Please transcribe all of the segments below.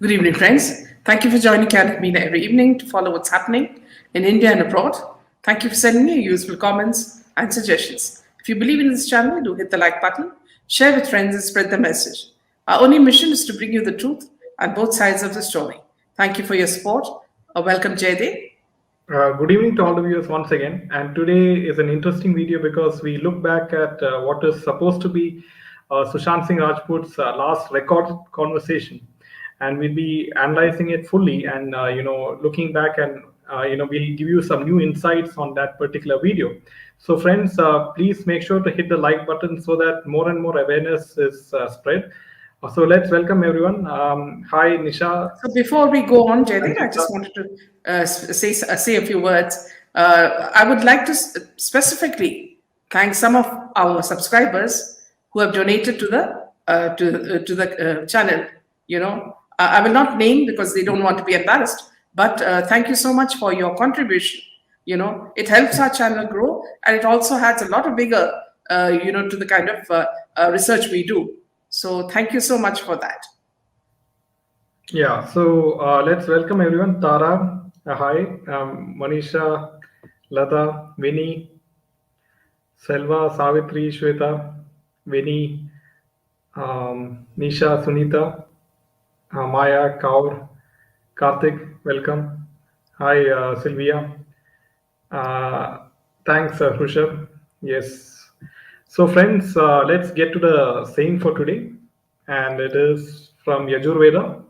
Good evening, friends. Thank you for joining Bina every evening to follow what's happening in India and abroad. Thank you for sending me your useful comments and suggestions. If you believe in this channel, do hit the like button, share with friends, and spread the message. Our only mission is to bring you the truth and both sides of the story. Thank you for your support. Welcome, Jaydev. Good evening to all the viewers once again. And today is an interesting video because we look back at what is supposed to be Sushant Singh Rajput's last recorded conversation, and we'll be analyzing it fully and looking back and we'll give you some new insights on that particular video. So, friends, please make sure to hit the like button so that more and more awareness is spread. So let's welcome everyone. Hi, Nisha. So before we go on, Jaydev, I Ankita. just wanted to say a few words. I would like to specifically thank some of our subscribers who have donated to the channel. I will not name because they don't want to be embarrassed. But thank you so much for your contribution. It helps our channel grow, and it also adds a lot of vigor, to the kind of research we do. So thank you so much for that. Yeah, so let's welcome everyone. Tara, hi. Manisha, Lata, Vinny, Selva, Savitri, Shweta, Vinny, Nisha, Sunita, Maya, Kaur, Karthik, welcome. Hi, Sylvia. Uh, thanks, Rushabh. Yes. So, friends, let's get to the saying for today, and it is from Yajurveda.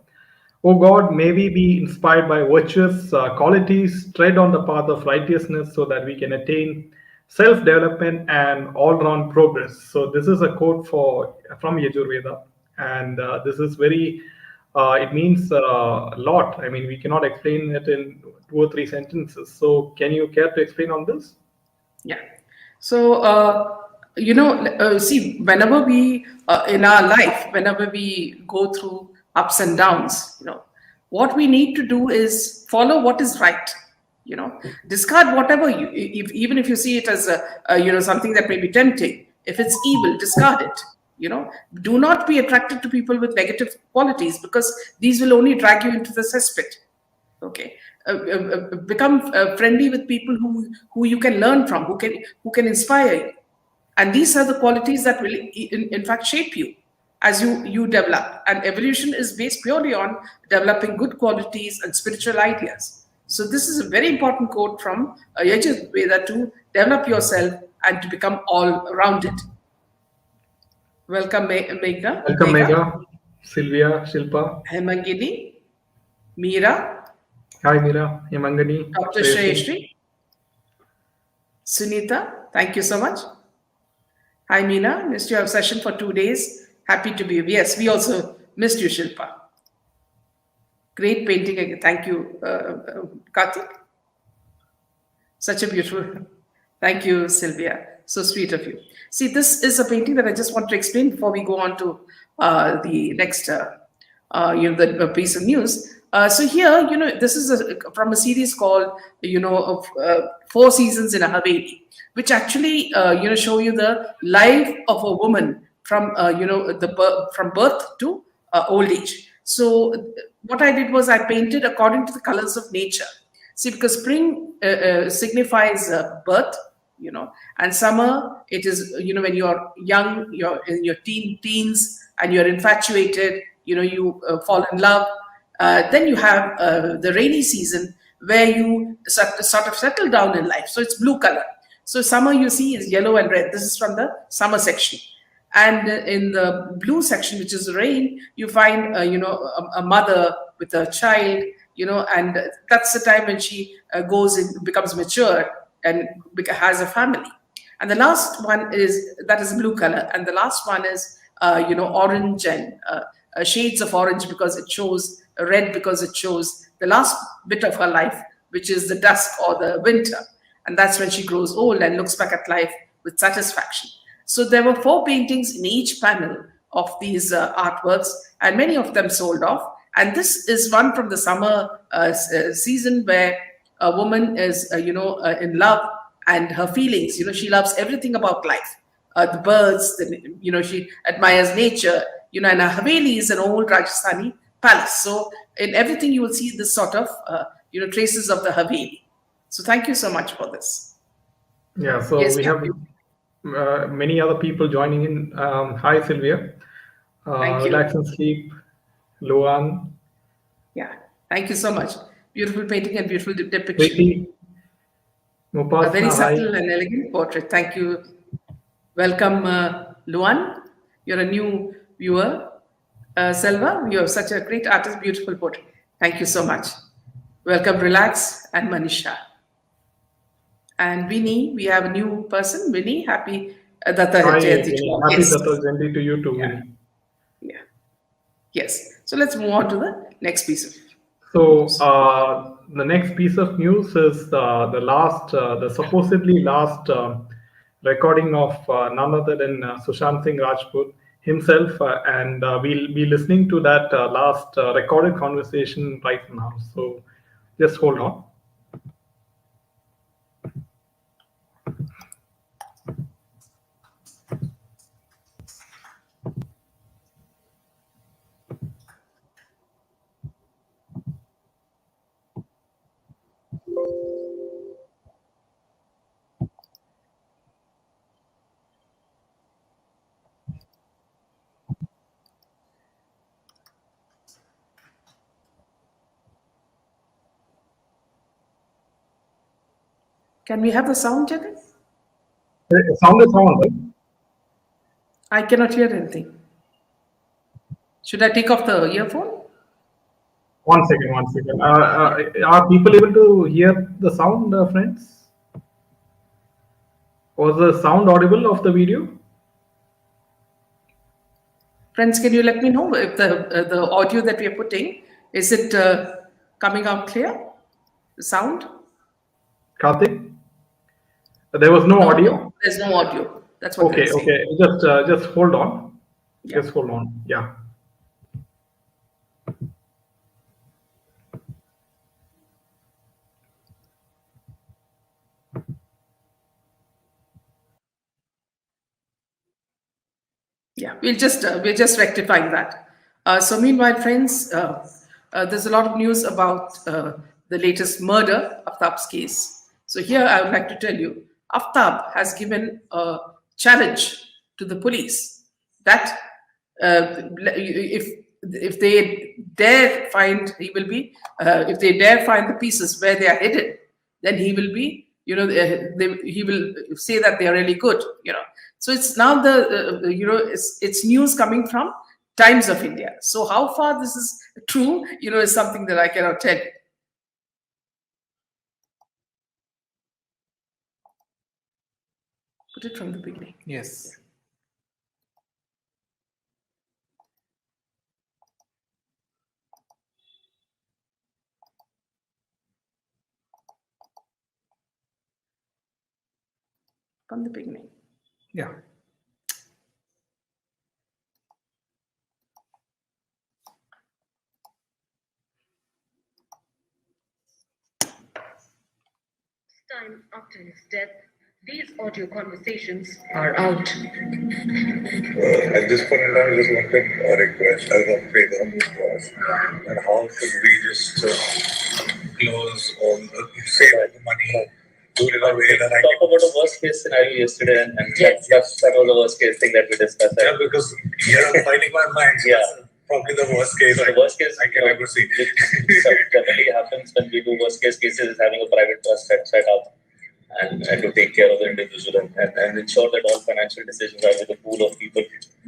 O God, may we be inspired by virtuous qualities, tread on the path of righteousness so that we can attain self development and all round progress. So, this is a quote from Yajurveda, and this is very, it means a lot. I mean, we cannot explain it in two or three sentences. So, can you care to explain on this? Yeah. So, see, whenever we, in our life, whenever we go through ups and downs, what we need to do is follow what is right. Discard whatever even if you see it as something that may be tempting. If it's evil, discard it. Do not be attracted to people with negative qualities because these will only drag you into the cesspit. Okay. Become friendly with people who you can learn from, who can inspire you, and these are the qualities that will in fact shape you as you develop. And evolution is based purely on developing good qualities and spiritual ideas. So this is a very important quote from Yajurveda to develop yourself and to become all rounded. Welcome, Megha. Welcome, Megha, Sylvia, Shilpa. Hemangini, Meera. Hi, Meera, Hemangani, Dr. Shreyashri, Sunita, thank you so much. Hi, Meena. Missed your session for 2 days. Happy to be here. Yes, we also missed you, Shilpa. Great painting again. Thank you, Karthik. Such a beautiful. Thank you, Sylvia. So sweet of you. See, this is a painting that I just want to explain before we go on to the next, the piece of news. So here, this is from a series called, of 4 Seasons in a Haveli, which actually, show you the life of a woman from, from birth to old age. So what I did was I painted according to the colors of nature. See, because spring signifies birth, and summer, it is, when you're young, you're in your teens, and you're infatuated, you fall in love. Then you have the rainy season where you sort of settle down in life. So it's blue color. So summer you see is yellow and red. This is from the summer section. And in the blue section, which is rain, you find, a mother with a child, and that's the time when she goes and becomes mature and has a family. And the last one that is blue color. And the last one is, orange and shades of orange because it shows red, because it shows the last bit of her life, which is the dusk or the winter. And that's when she grows old and looks back at life with satisfaction. So there were 4 paintings in each panel of these artworks, and many of them sold off. And this is one from the summer season where a woman is, in love and her feelings. She loves everything about life. The birds, she admires nature. And a Haveli is an old Rajasthani palace. So in everything you will see this sort of traces of the Haveli. So thank you so much for this. Yeah, so Yes, we have many other people joining in. Hi, Sylvia. thank you. Relax and sleep. Luan, Yeah, thank you so much. Beautiful painting and beautiful depiction. Preeti, A very Mupasna, hi. subtle and elegant portrait. Thank you. Welcome, Luan. You're a new viewer. Selva, you're such a great artist, beautiful portrait. Thank you so much. Welcome, Relax, and Manisha. And Vinny, we have a new person. Vinny, happy Datta Hi, Jayanti to Vinny. all. Happy Yes. Datta Jayanti to you too, Yeah. Vinny. Yeah. Yes. So let's move on to the next piece of So news. the next piece of news is the supposedly last recording of none other than Sushant Singh Rajput himself, and we'll be listening to that last recorded conversation right now. So just hold on. Can we have the sound, Jagan? Sound is on, right? I cannot hear anything. Should I take off the earphone? 1 second, 1 second. Are people able to hear the sound, friends? Was the sound audible of the video? Friends, can you let me know if the audio that we are putting, is it coming out clear? The sound? Karthik? There was no No, audio? there's no audio. That's what they're Okay, saying. okay. Just hold on. Yeah. Just hold on. Yeah. Yeah, we're just rectifying that. So meanwhile, friends, there's a lot of news about the latest murder, Aftab's case. So here I would like to tell you, Aftab has given a challenge to the police that if they dare find, he will be, if they dare find the pieces where they are hidden, then he will be, he will say that they are really good, So it's now it's news coming from Times of India. So how far this is true, is something that I cannot tell you. Put it from the beginning. Yes. From the beginning. Yeah. Time after his death, these audio conversations are out. At this point in time, I just wanted a request as a favor. And how could we just close all save all the money, do it in a way that I talked about a worst case scenario yesterday, and Yes. that was the worst case thing that we discussed. Yeah, because here I'm fighting my mind. So Yeah. that's probably the worst case. So the worst case I can ever see. which generally happens when we do worst case cases is having a private trust set up and to take care of the individual and ensure that all financial decisions are with a pool of people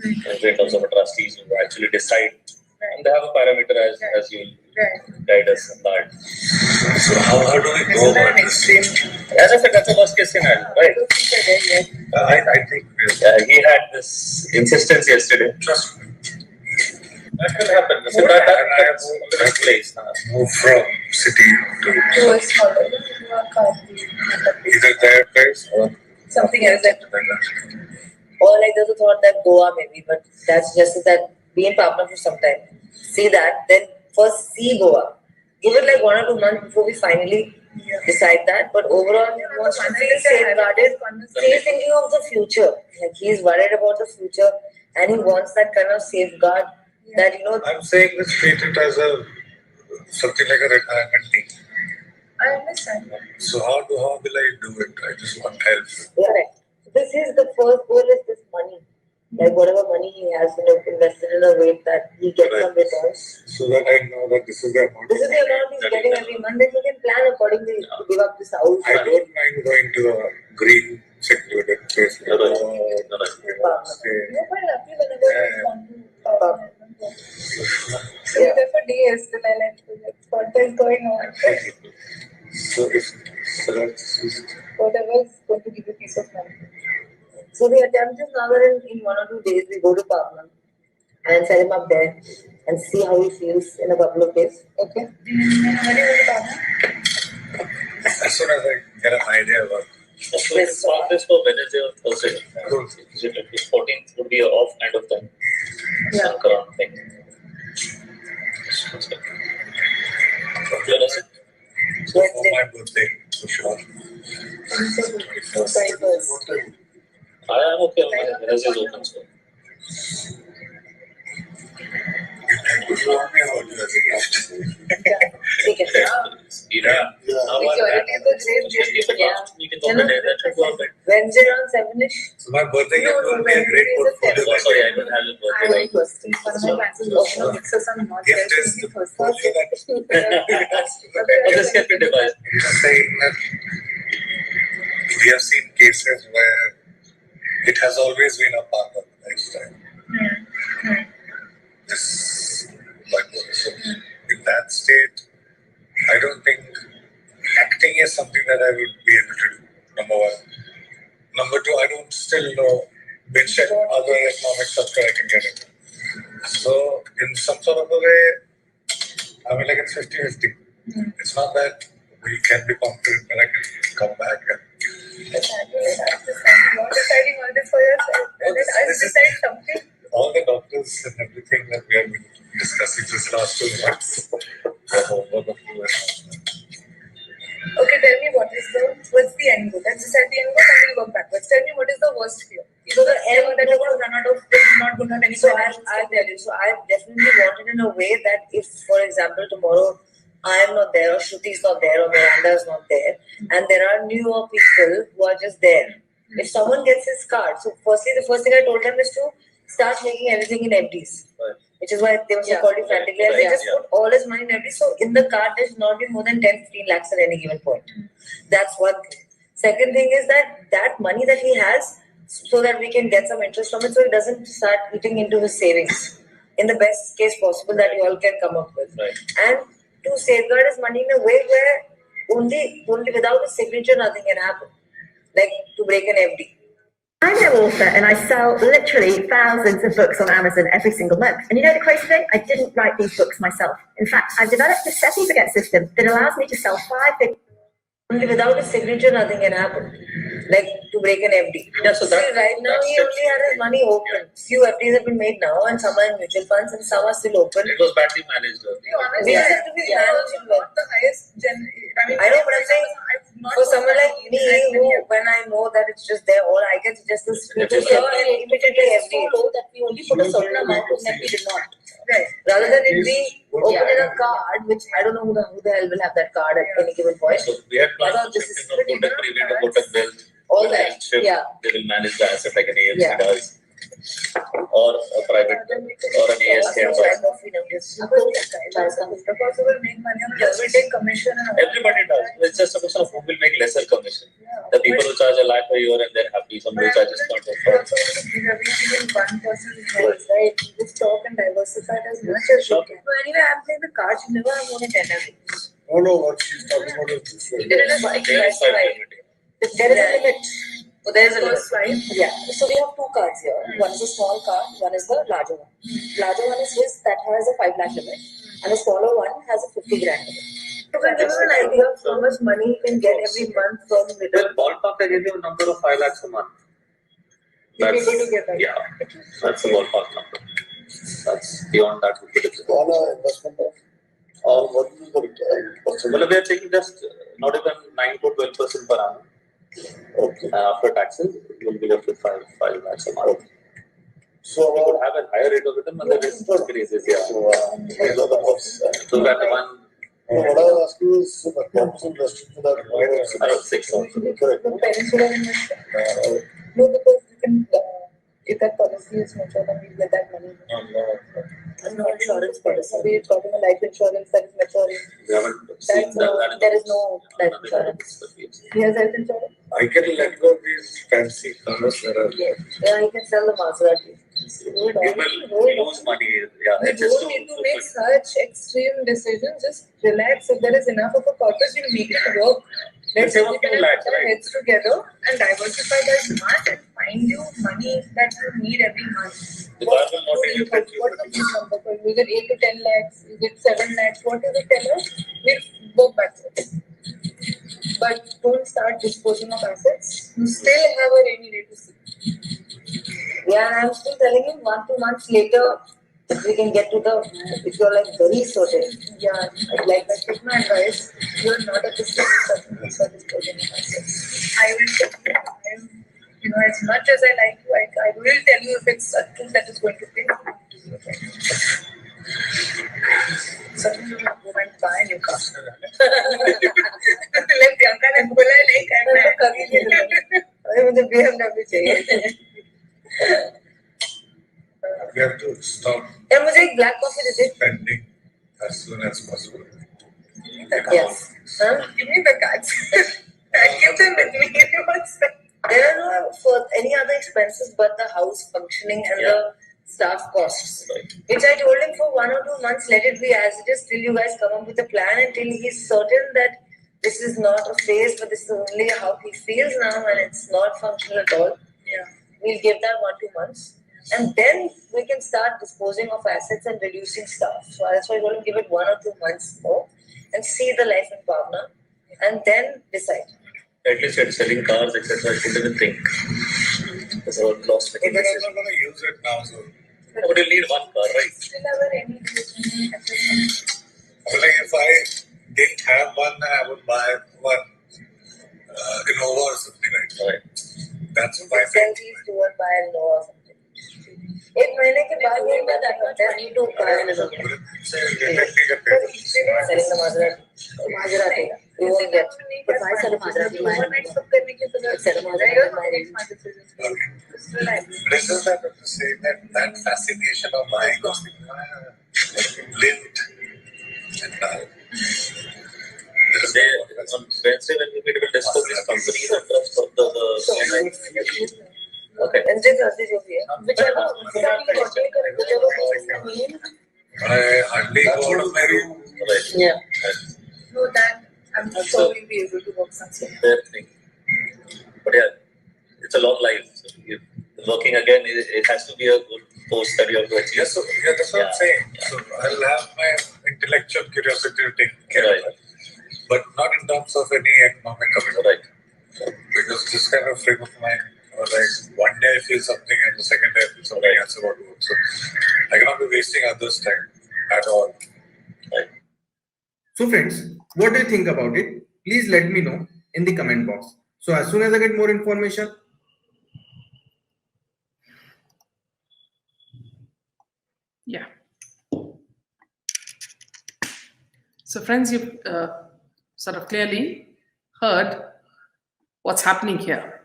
in terms of a trustees who actually decide. And they have a parameter as you guide us in that. So how do we go about this? As I said, that's a worst case scenario, right? I think He had this insistence yesterday. trust me. That will happen. So And I have that's already in place. moved from city to either their place or Something else that, that. or like there's a thought that Goa maybe, but that's just that be in Patna for some time. See that, then first see Goa. Give it like 1 or 2 months before we finally decide that. But overall, he wants to feel safeguarded. He's thinking of the future. Like he's worried about the future and he wants that kind of safeguard that, you know, I'm saying let's treat it as something like a retirement thing. I understand. So how will I do it? I just want help. correct. This is the first goal is this money. Like whatever money he has, you know, invested in a way that he gets some returns. So that I know that this is the amount. This is the amount he's getting every month, then he can plan accordingly to give up this house. I don't mind going to a green secluded place. You're quite happy whenever you want to. So you're there for days till I like to like what is going on. So that's Whatever is going to give you peace of mind. So the attempt is now that in 1 or 2 days we go to Pavna and set him up there and see how he feels in a couple of days. Okay. When do you want to as soon as I get an idea about So it's mark this for Wednesday or Thursday. 14th would be an off kind of time. Yeah. Sankaran thing. so for my birthday for sure. I am okay. My Wednesday is open. So. You want me how to as a gift? Yeah. Majority of the great gift. You can talk that should go out. Wednesday around 7ish. So my birthday gift will be a great portfolio. Sorry, I don't have a I birthday. like first. One of my plans is open a mixer some not Gift there. is the First. portfolio that But this can be devised. I'm saying that we have seen cases where it has always been a part of the lifestyle. This, so in that state, I don't think acting is something that I would be able to do. Number one. Number two, I don't still know which other economic structure I can get into. So, in some sort of a way, I mean, like it's 50-50. It's not that we can be confident that I can come back and. You're deciding all this for yourself. And then I decide something. All the doctors and everything that we have been discussing this last 2 months. Okay, tell me what's the end goal? Let's decide the end goal and we'll work backwards. Tell me what is the worst fear? So the end that you're going to run out of, you're not going to have any So financial I tell you, so I definitely want it in a way that if, for example, tomorrow I am not there, or Shruti is not there, or Miranda is not there, and there are newer people who are just there. If someone gets his card, so firstly, the first thing I told them is to start making everything in FDs. Right. Which is why they were so called it frantically. And they just put all his money in FDs. So in the card, there should not be more than 10-15 lakhs at any given point. That's one thing. Second thing is that money that he has, so that we can get some interest from it, so it doesn't start eating into his savings in the best case possible that you all can come up with. Right. And to safeguard his money in a way where only without his signature nothing can happen. Like to break an FD. I'm an author and I sell literally thousands of books on Amazon every single month. And you know the crazy thing? I didn't write these books myself. In fact, I've developed a set and forget system that allows me to sell 5 books. Only without his signature nothing can happen. Like to break an FD. Yeah, so that, right now he only had his money open. Few FDs have been made now and some are in mutual funds and some are still open. it was badly managed. honestly, I have to be not the highest I know, but I'm saying for someone like me, who when I know that it's just there, all I get is just this people here and immediately FD. low that we only put a certain amount and then we did not. Right. Rather than it being open in a card, which I don't know who the hell will have that card at any given point. So we had I plans thought to this shift is from Kotak Private to Kotak Wealth. all that. Shift, Yeah. They will manage the asset like an AFC Yeah. does. Or a private or an ASK does. Because we will make money on it, we take commission and all. Everybody does. It's just a question of who will make lesser commission. The people who charge a lakh a year and they're happy. Some who charges We 0.5. also want to give everything in one person's hands, right? Just talk and diversify it as much as you can. So anyway, I'm saying the cards you never have more than 10 FDs. Oh no, what she's talking about is this way. There is a There is 5 limit. There is a limit. So there is a limit. Yeah. So we have 2 cards here. One is a small card, one is the larger one. Larger one is his that has a 5 lakh limit, and the smaller one has a 50 grand limit. So can give you an idea of how much money you can get every month from The middle. ballpark, I gave you a number of 5 lakhs a month. You'll be able to get that. Yeah, that's a ballpark number. That's beyond that would be difficult. On a investment of what is the return? Well, we are taking just not even 9 to 12% per annum. Okay. And after taxes, it will be up to 5 lakhs a month. So we would have a higher rate of return and the risk increases. Yeah. So these are the most. So that one. What I was asking is the proportion restriction that Around 6 also. Correct. No parents should have invested. No, because you can, if that policy is mature, then we get that money. No insurance policy. We're talking a life insurance that is maturing. We haven't seen that. There is no life insurance. He has health insurance. I can let go of these fancy cars that are there. Yeah, you can sell the Maserati. You will lose money. Yeah, You it's just don't need to make such extreme decisions. Just relax. If there is enough of a purpose, you'll make it work. Let's Let's put have a lot, right? heads together and diversify that much and find you money that you need every month. The car will not take What is the number for you? Is it 8 to 10 lakhs? Is it 7 lakhs? What is it? Tell us. We'll work backwards. But don't start disposing of assets. You still have a rainy day to see. Yeah, and I'm still telling you, 1-2 months later, we can get to the, if you're like very certain. Yeah, I'd like that. Take my advice. You're not at the stage of disposing of assets. I will tell you. As much as I like you, I will tell you if it's a tool that is going to pay. Suddenly you go and buy a new car. Like Bianca ने बोला है नहीं करना है कभी नहीं अरे मुझे BMW चाहिए. We have to stop यार मुझे एक black coffee they they. spending as soon as possible. Yes. Huh? Give me the cards. I give them with me if you want to. There are no for any other expenses but the house functioning and the staff costs. Which I told him for 1 or 2 months, let it be as it is till you guys come up with a plan and till he's certain that this is not a phase, but this is only how he feels now and it's not functional at all. Yeah. We'll give that 1-2 months. And then we can start disposing of assets and reducing staff. So that's why I told him give it 1 or 2 months more and see the life in Bhavna and then decide. At least you're selling cars, etc. You didn't think. It's all lost But making they're decisions. not going to use it now, so. But you need one car, right? Still have a rainy day. But like if I didn't have one, then I would buy one Innova or something like that. Right. That's You my can sell thing. these to and buy a Innova or something. एक महीने के बाद नहीं मैं that much money to buy an Innova. Selling the Maserati. You won't get. But why sell a Maserati? Overnight सब करने की जरूरत Sell a Maserati. This is that to say that fascination of buying lived and died. They, on Wednesday when we will discuss this companies and trust of the okay. Wednesday, Thursday जो भी है. whichever mean. I hardly go out of my room. Right. Yeah. No, that I'm sure we'll be able to work something. Their thing. But yeah, it's a long life. So if working again, it has to be a good post that you have to achieve. Yes, so yeah, that's what I'm saying. So I'll have my intellectual curiosity to take care of it, but not in terms of any economic commitment. Right. Because this kind of frame of mind, like one day I feel something and the second day I feel something else about work. So I cannot be wasting others' time at all. Right. So friends, what do you think about it? Please let me know in the comment box. So as soon as I get more information, Yeah. So friends, you've sort of clearly heard what's happening here.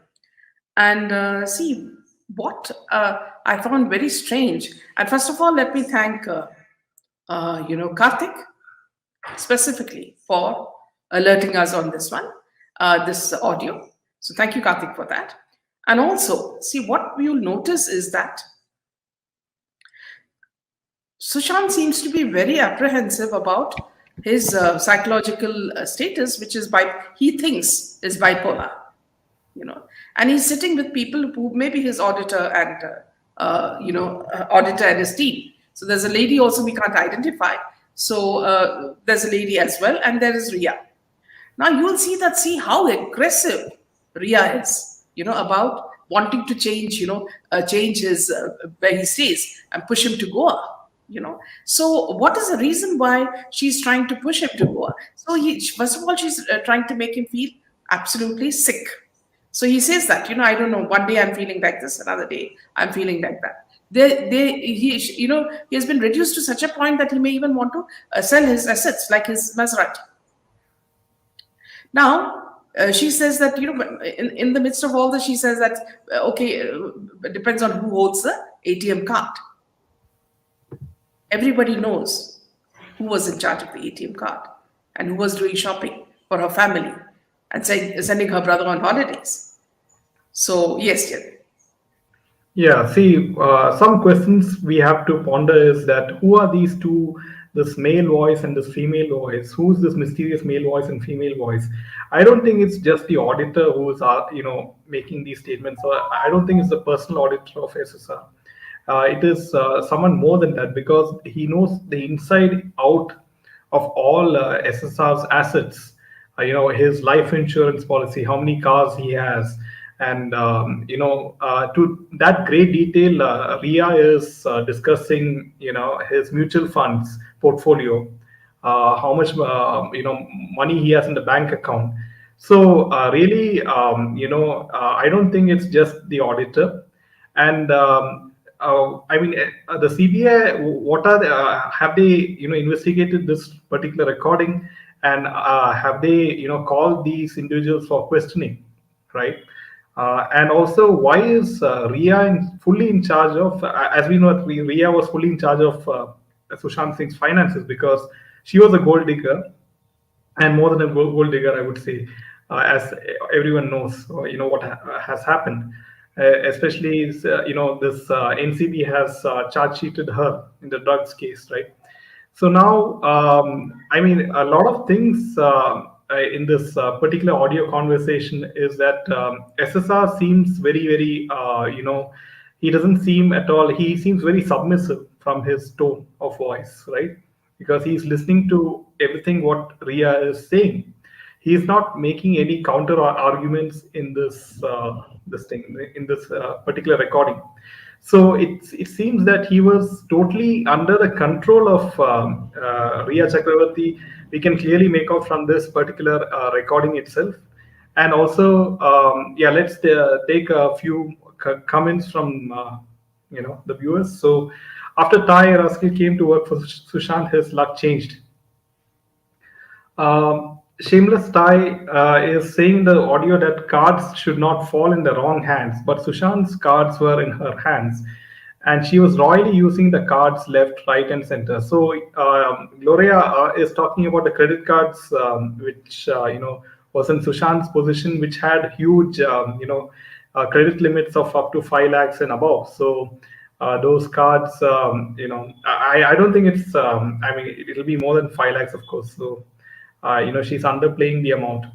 And see, what I found very strange. And first of all, let me thank, Karthik specifically for alerting us on this one, this audio. So thank you, Karthik, for that. And also, see, what you'll notice is that Sushant seems to be very apprehensive about his psychological status, which is he thinks is bipolar, and he's sitting with people who may be his auditor and auditor and his team. So there's a lady also we can't identify. So there's a lady as well, and there is Rhea. Now you will see how aggressive Rhea is, about wanting to change, change his where he stays and push him to Goa. So what is the reason why she's trying to push him to Goa? So first of all, she's trying to make him feel absolutely sick. So he says that, I don't know, one day I'm feeling like this, another day I'm feeling like that. he has been reduced to such a point that he may even want to sell his assets, like his Maserati. Now, she says that, in the midst of all this, she says that, it depends on who holds the ATM card. Everybody knows who was in charge of the ATM card and who was doing shopping for her family and sending her brother on holidays. So, yes, Jerry. Yeah, see, some questions we have to ponder is that who are these two, this male voice and this female voice? Who's this mysterious male voice and female voice? I don't think it's just the auditor who is, making these statements. Or I don't think it's the personal auditor of SSR. It is someone more than that, because he knows the inside out of all SSR's assets. His life insurance policy, how many cars he has, and to that great detail, Rhea is discussing his mutual funds portfolio, how much money he has in the bank account. So really, I don't think it's just the auditor. And the CBI, what are have they investigated this particular recording, and have they called these individuals for questioning, right? And also, why is Rhea fully in charge of, as we know, Rhea was fully in charge of Sushant Singh's finances, because she was a gold digger, and more than a gold digger, I would say, as everyone knows, what has happened. Especially, this NCB has charge sheeted her in the drugs case, right? So now, a lot of things in this particular audio conversation is that SSR seems very, very, he doesn't seem at all, he seems very submissive from his tone of voice, right? Because he's listening to everything what Rhea is saying. He's not making any counter arguments in this particular recording. So it seems that he was totally under the control of Rhea Chakravarti. We can clearly make out from this particular recording itself. And also, let's take a few comments from the viewers. So after Ty Raskil came to work for Sushant, his luck changed. Shameless Ty is saying the audio that cards should not fall in the wrong hands, but Sushant's cards were in her hands, and she was royally using the cards left, right, and center. So Gloria is talking about the credit cards, which was in Sushant's position, which had huge credit limits of up to 5 lakhs and above. So those cards, I don't think it's. It'll be more than 5 lakhs, of course. So. She's underplaying the amount.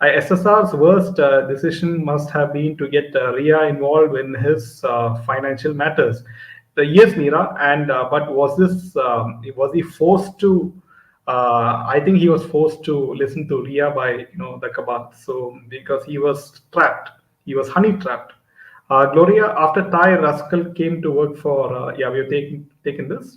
SSR's worst decision must have been to get Rhea involved in his financial matters. Yes, Meera, and but was he forced to? I think he was forced to listen to Rhea by the cabal. So because he was trapped, he was honey trapped. Gloria, after Ty Raskal came to work for, we've taken this.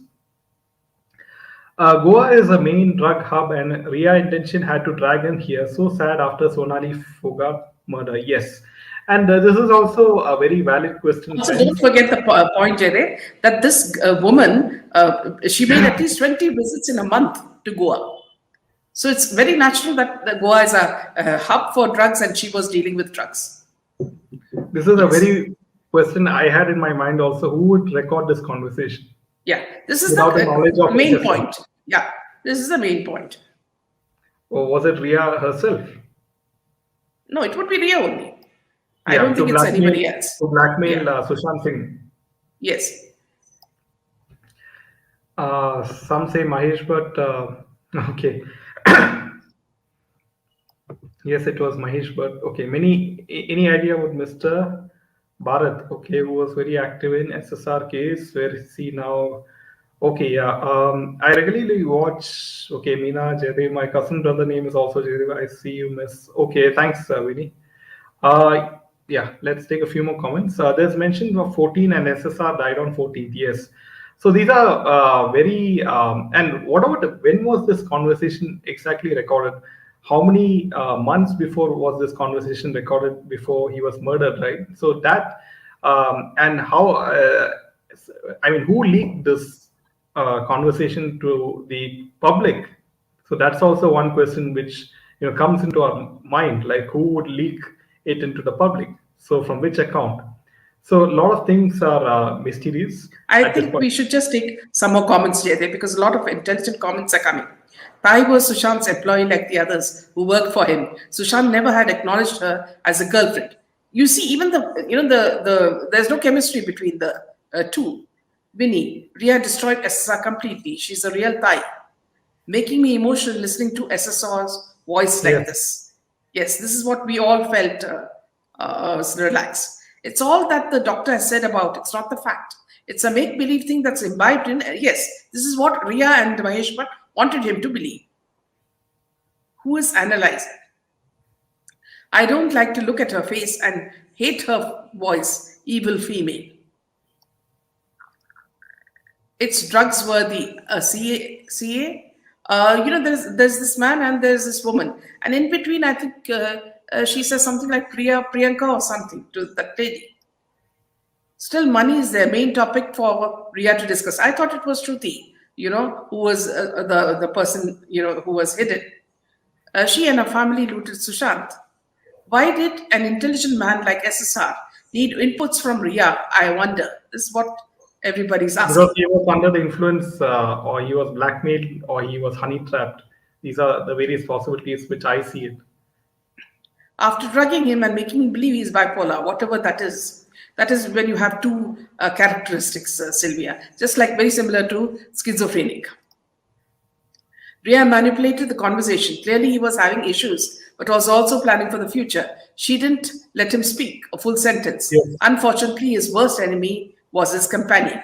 Goa is a main drug hub, and Rhea intention had to drag him here. So sad after Sonali Fogart murder. Yes, and this is also a very valid question. Also, don't forget the point, Jere, that this woman, she made at least 20 visits in a month to Goa. So it's very natural that Goa is a hub for drugs, and she was dealing with drugs. This is a very question I had in my mind also. Who would record this conversation? Yeah, this is the main point. Yeah, this is the main point. Or was it Rhea herself? No, it would be Rhea only. I don't think it's anybody else. To blackmail Sushant Singh. Yes. Some say Mahesh, but okay. Yes, it was Mahesh, but okay. Any idea what Mr. Bharat, okay, who was very active in SSR case? Where is he now? Okay, I regularly watch. Okay, Meena, Jaydev, my cousin brother name is also Jaydev. I see you, Miss. Okay, thanks, Vinny. Let's take a few more comments. There's mention of 14 and SSR died on 14th. Yes. So these are very. And what about when was this conversation exactly recorded? How many months before was this conversation recorded before he was murdered, right? So that and how I mean, who leaked this conversation to the public? So that's also one question which comes into our mind, like who would leak it into the public? So from which account? So a lot of things are mysterious I at this think point. we should just take some more comments there because a lot of intelligent comments are coming. Pai was Sushant's employee like the others who worked for him. Sushant never had acknowledged her as a girlfriend. You see, even there's no chemistry between the two. Vinny, Rhea destroyed SSR completely. She's a real Thai, making me emotional listening to SSR's voice like Yes. this. Yes, this is what we all felt relaxed. It's all that the doctor has said about it. It's not the fact. It's a make-believe thing that's imbibed in. Yes, this is what Rhea and Mahesh wanted him to believe. Who is analyzing? I don't like to look at her face and hate her voice, evil female. It's drugs worthy. CA. There's this man and there's this woman, and in between, I think she says something like Priyanka or something to that lady. Still, money is their main topic for Rhea to discuss. I thought it was Shruti, who was the person, who was hidden. She and her family looted Sushant. Why did an intelligent man like SSR need inputs from Rhea? I wonder. This is what everybody's asking. Because he was under the influence, or he was blackmailed, or he was honey trapped. These are the various possibilities which I see it. After drugging him and making him believe he's bipolar, whatever that is when you have two characteristics, Sylvia, just like very similar to schizophrenic. Rhea manipulated the conversation. Clearly, he was having issues, but was also planning for the future. She didn't let him speak a full sentence. Yes. Unfortunately, his worst enemy was his companion.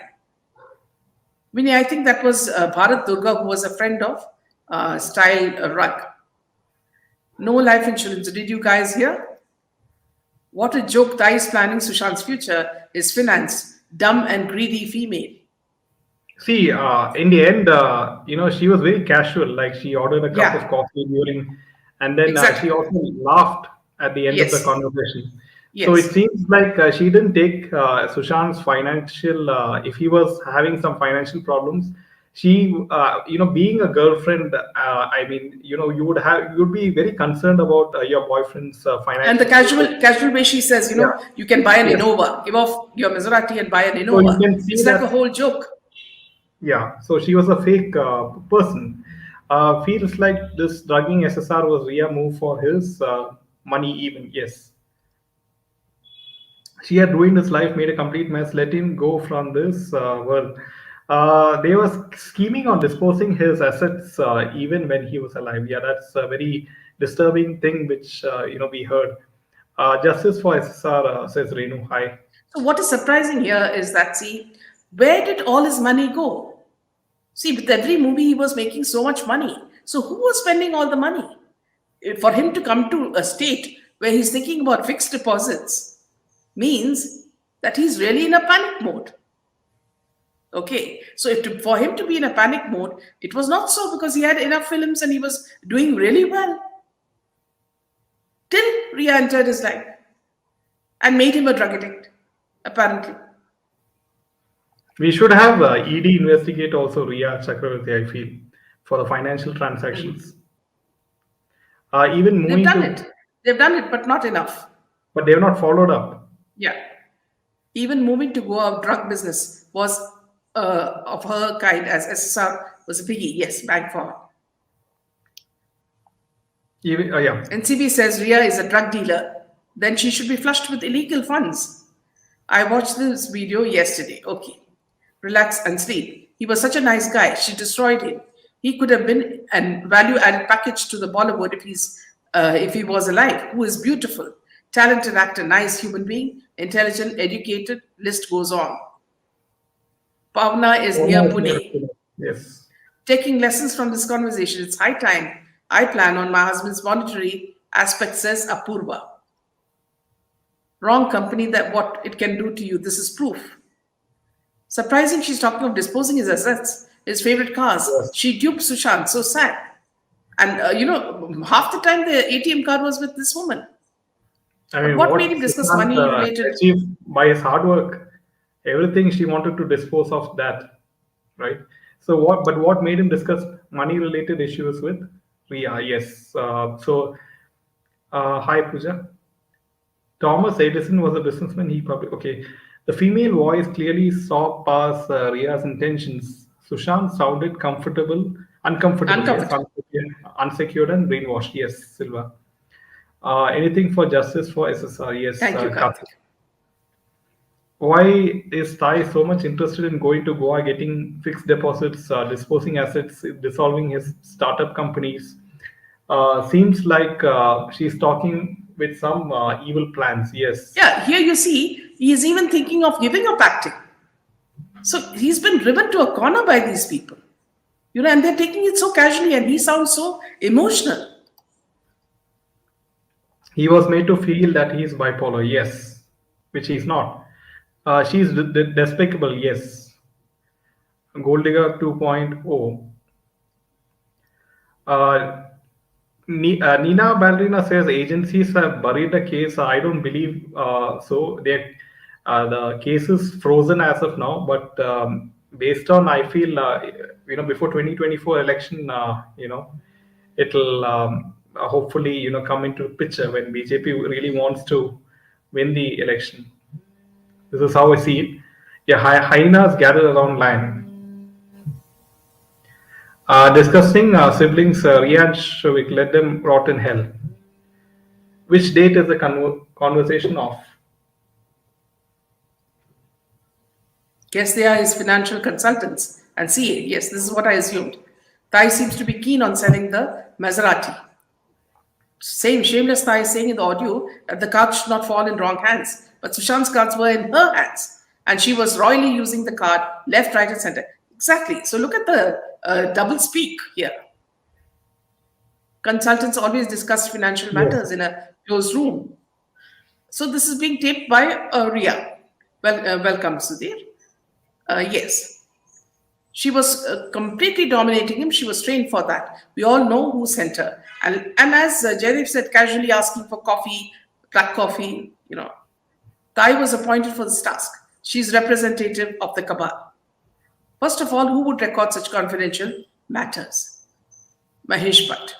Vinny, I think that was Bharat Durga, who was a friend of Style Rug. No life insurance. Did you guys hear? What a joke. Thai is planning Sushant's future. His finance. Dumb and greedy female. See, in the end, she was very casual. Like she ordered a cup Yeah. of coffee during, and then Exactly. she also laughed at the end of the Yes. conversation. Yes. So it seems like she didn't take Sushant's financial. If he was having some financial problems, she, being a girlfriend, I mean, you'd be very concerned about your boyfriend's financial. And the casual way she says, Yeah. you can buy an Yes. Innova, give off your Maserati and buy an So you Innova. can see It's like a that- whole joke. Yeah, so she was a fake person. Feels like this drugging SSR was Rhea move for his money even. Yes. She had ruined his life, made a complete mess, let him go from this world. They were scheming on disposing his assets even when he was alive. Yeah, that's a very disturbing thing which we heard. Justice for SSR, says Renu. Hi. So what is surprising here is that, see, where did all his money go? See, with every movie he was making so much money. So who was spending all the money? For him to come to a state where he's thinking about fixed deposits means that he's really in a panic mode. Okay, so for him to be in a panic mode, it was not so because he had enough films and he was doing really well. Till Rhea entered his life and made him a drug addict, apparently. We should have ED investigate also Rhea Chakravarti, I feel, for the financial transactions. Even moving They've done it, but not enough. but they have not followed up. Yeah. Even moving to go out drug business was of her kind, as SSR was a biggie. Yes, bang for her. Even, yeah. NCB says Rhea is a drug dealer. Then she should be flushed with illegal funds. I watched this video yesterday. Okay. Relax and sleep. He was such a nice guy. She destroyed him. He could have been a value-added package to the Bollywood if he was alive. Who is beautiful, talented actor, nice human being, intelligent, educated. List goes on. Pavna is near Pune. Yes. Taking lessons from this conversation, it's high time I plan on my husband's monetary aspect, says Apurva. Wrong company, that what it can do to you. This is proof. Surprising she's talking of disposing his assets, his favorite cars. Yes. She duped Sushant, so sad. And, half the time the ATM card was with this woman. I mean, What made him discuss Sushant, money-related- achieved by his hard work, Everything she wanted to dispose of that, right? So what made him discuss money related issues with Rhea? Yes. Hi Pooja. Thomas Edison was a businessman. He probably okay. The female voice clearly saw past Rhea's intentions. Sushant sounded uncomfortable. Yes, Uncomfortable. unsecured and brainwashed. Yes, Silva. Anything for justice for SSR? Yes, Thank you, Karthik. Karthik. Why is Thai so much interested in going to Goa, getting fixed deposits, disposing assets, dissolving his startup companies? Seems like she's talking with some evil plans. Yes. Yeah, here you see, he is even thinking of giving up acting. So he's been driven to a corner by these people, and they're taking it so casually, and he sounds so emotional. He was made to feel that he's bipolar. Yes, which he's not. She's despicable. Yes. Gold Digger 2.0. Uh, Nina Ballerina says agencies have buried the case. I don't believe so. The case is frozen as of now, but based on I feel before 2024 election, it'll hopefully come into picture when BJP really wants to win the election. This is how I see it. Yeah, hyenas gather around lion. Discussing siblings, Rhea and Shavik, let them rot in hell. Which date is the conversation of? Yes, they are his financial consultants and CA. Yes, this is what I assumed. Thai seems to be keen on selling the Maserati. Same shameless Thai is saying in the audio that the cards should not fall in wrong hands. But Sushant's cards were in her hands. And she was royally using the card left, right, and center. Exactly. So look at the double speak here. Consultants always discuss financial matters in a closed room. So this is being taped by Rhea. Welcome, Sudhir. Yes. She was completely dominating him. She was trained for that. We all know who sent her. And as Jaideep said, casually asking for coffee, black coffee, Thai was appointed for this task. She's representative of the cabal. First of all, who would record such confidential matters? Mahesh Bhatt.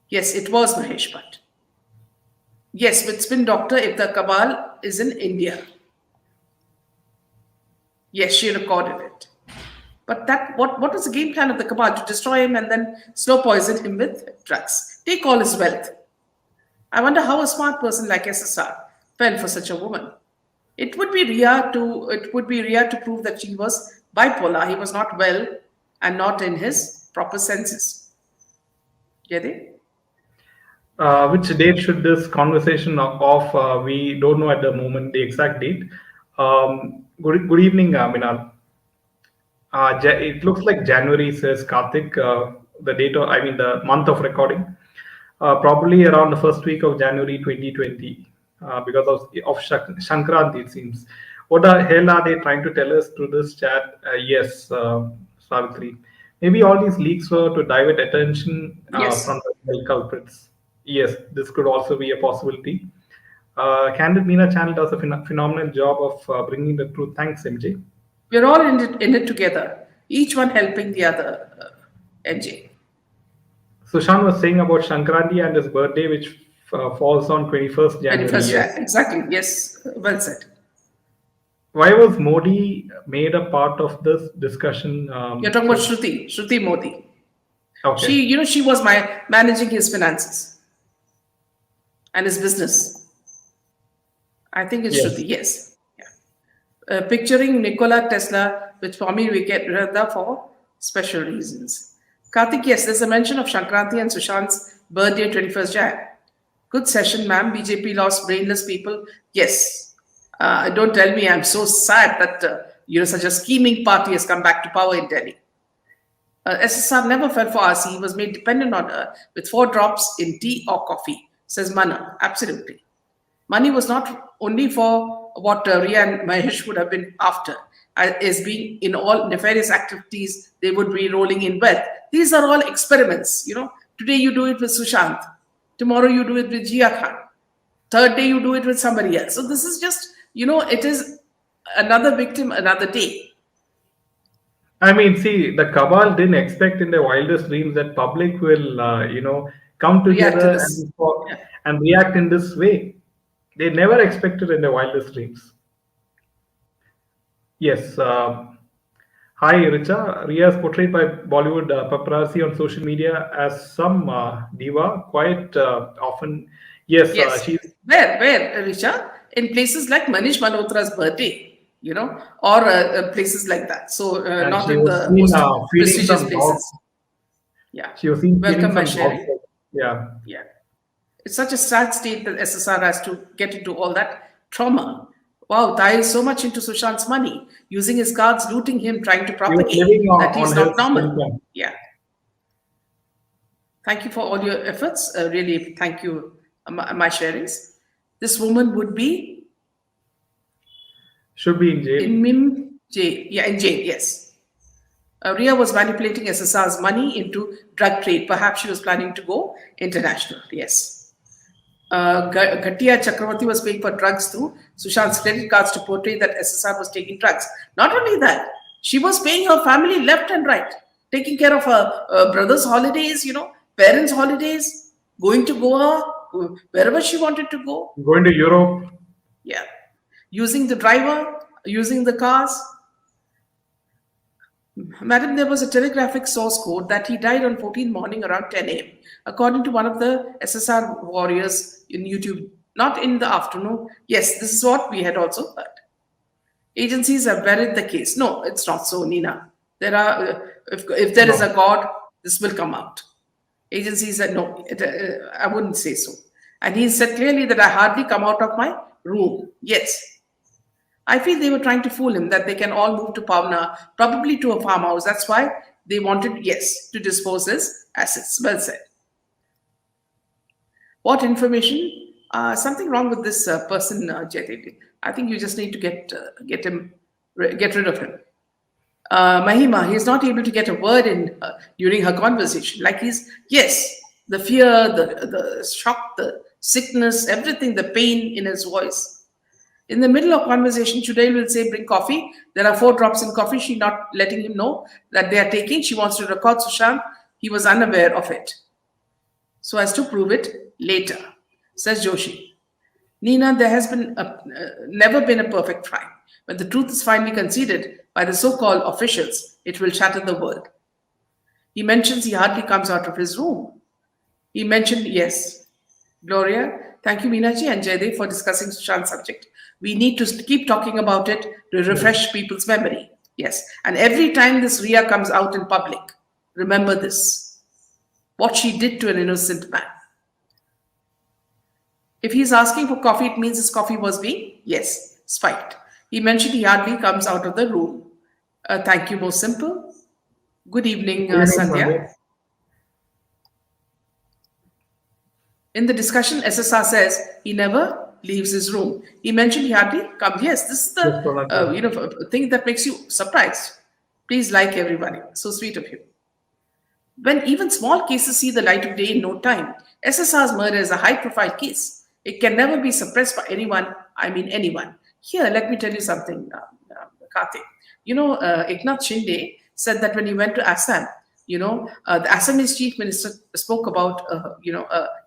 Yes, it was Mahesh Bhatt. Yes, with spin doctor if the cabal is in India. Yes, she recorded it. But what was the game plan of the cabal? To destroy him and then slow poison him with drugs. Take all his wealth. I wonder how a smart person like SSR fell for such a woman. It would be Rhea to prove that she was bipolar. He was not well and not in his proper senses. Jaideep? Which date should this conversation of? We don't know at the moment the exact date. Good evening, Minal. It looks like January, says Karthik. The month of recording. Probably around the first week of January 2020, because of Shankranti, it seems. What the hell are they trying to tell us through this chat? Yes, Savitri. Maybe all these leaks were to divert attention Yes. from the real culprits. Yes, this could also be a possibility. Candid Meena channel does a phenomenal job of bringing the truth. Thanks, MJ. We're all in it together, each one helping the other, NJ. Sushant was saying about Shankranti and his birthday, which falls on 21st January. 21st, Yes. exactly. Yes, well said. Why was Modi made a part of this discussion? You're talking about Shruti Modi. Okay. She was managing his finances and his business. I think it's Yes. Shruti, yes. Yeah. Picturing Nikola Tesla with Swami Vivekananda for special reasons. Karthik, yes, there's a mention of Shankranti and Sushant's birthday, 21st Jan. Good session, ma'am. BJP lost brainless people. Yes. Don't tell me I'm so sad that such a scheming party has come back to power in Delhi. SSR never fell for RC. He was made dependent on her with 4 drops in tea or coffee, says Mana. Absolutely. Money was not only for what Rhea and Mahesh would have been after, as being in all nefarious activities, they would be rolling in wealth. These are all experiments. Today you do it with Sushant. Tomorrow you do it with Jia Khan. Third day you do it with somebody else. So this is just, it is another victim another day. I mean, see, the cabal didn't expect in their wildest dreams that public will, come React to together this. Yeah. and react in this way. They never expected in their wildest dreams. Yes. Hi, Richa. Rhea is portrayed by Bollywood paparazzi on social media as some diva. Quite often, yes, Yes. she's. Where, Risha? In places like Manish Malhotra's birthday, or places like that. So And not she in was the seen most feeding prestigious some dogs. places. Yeah. She was seen feeding Welcome by some dogs. sharing. Yeah. Yeah. It's such a sad state that SSR has to get into all that trauma. Wow, Thai is so much into Sushant's money, using his cards, looting him, trying to He was propagate living that he's on not his normal. income. Yeah. Thank you for all your efforts. Really, thank you, my sharings. This woman would be Should be in jail. in jail. Yeah, in jail, yes. Rhea was manipulating SSR's money into drug trade. Perhaps she was planning to go international. Yes. Ghatia Chakravarti was paying for drugs through Sushant's credit cards to portray that SSR was taking drugs. Not only that, she was paying her family left and right, taking care of her brother's holidays, parents' holidays, going to Goa, wherever she wanted to go. Going to Europe. Yeah. Using the driver, using the cars. Madam, there was a telegraphic source code that he died on 14th morning around 10 a.m. According to one of the SSR warriors in YouTube, not in the afternoon. Yes, this is what we had also heard. Agencies have buried the case. No, it's not so, Nina. There are, if there is a God, this will come out. Agencies said, no, I wouldn't say so. And he said clearly that I hardly come out of my room. Yes. I feel they were trying to fool him that they can all move to Pavna, probably to a farmhouse. That's why they wanted, yes, to dispose his assets. Well said. What information? Something wrong with this person, Jaydev. I think you just need to get rid of him. Mahima, he's not able to get a word in during her conversation. Like the fear, the shock, the sickness, everything, the pain in his voice. In the middle of conversation, Chudail will say, bring coffee. There are 4 drops in coffee. She's not letting him know that they are taking. She wants to record Sushant. He was unaware of it. So as to prove it later, says Joshi. Nina, there has been never been a perfect crime. When the truth is finally conceded by the so-called officials, it will shatter the world. He mentions he hardly comes out of his room. He mentioned, yes. Gloria, thank you, Meenaji and Jaydev, for discussing Sushant's subject. We need to keep talking about it to refresh people's memory. Yes. And every time this Rhea comes out in public, remember this. What she did to an innocent man. If he's asking for coffee, it means his coffee was being, yes, spiked. He mentioned he hardly comes out of the room. Thank you, most simple. Good evening, Sandhya. In the discussion, SSR says he never leaves his room. He mentioned he hardly comes. Yes, this is the thing that makes you surprised. Please like everybody. So sweet of you. When even small cases see the light of day in no time, SSR's murder is a high-profile case. It can never be suppressed by anyone. I mean anyone. Here, let me tell you something, Karthik. Eknath Shinde said that when he went to Assam, the Assamese chief minister spoke about, a